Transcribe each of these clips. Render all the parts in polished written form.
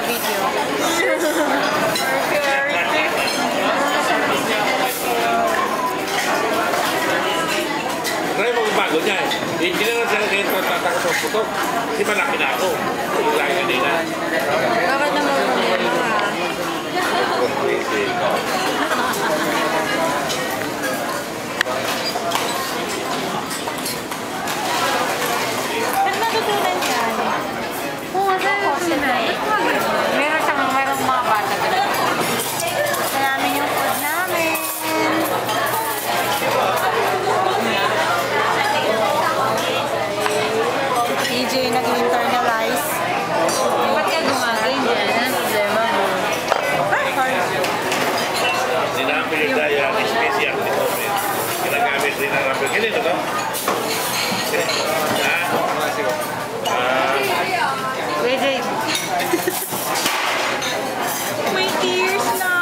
video. Kaya magbago niya eh. Hindi na lang sila ganyan tatakot sa putok. Kasi malaki na ako. Yung laki kanina. Bakit naman problema ka? Ba't natutunan yan? Oo, natutunan. Meron mga bata doon. Gusto namin yung food namin. TJ nag-internalize. Ba't ka gumagay dyan? Anong problema mo? Hindi na ako yung daya ng spacey artist. Ginagamit rin ang rapper. Ganito to? Wait. May tears na!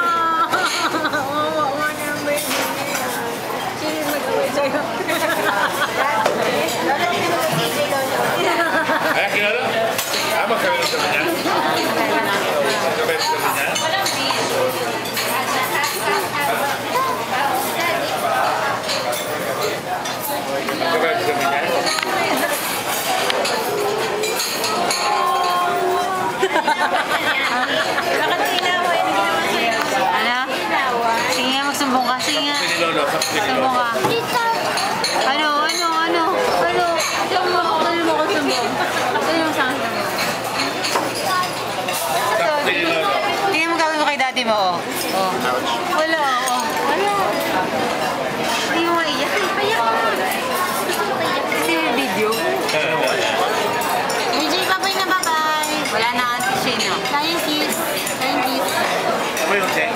Wawa na yung baby niya. Sino yung mag-away sa'yo? Kaya kilala? Magkabit sa kanya? Magkabit sa kanya? Walang beef. Magkabit sa kanya? Bakit inawa? Yung ginawa sa'yo? Ano? Sige nga, magsumbong ka. Sige nga. Sumbong ka. Ano? Ano mo ko sumbong? Ano mo sa akin? Tingnan mo gawin mo kay daddy mo, oh. Wala, oh. Hindi mo maiyak. Payak ka. Kasi may video. DJ, bye-bye na bye-bye. Wala na kasi siya, no? Thank you. Ano yung check?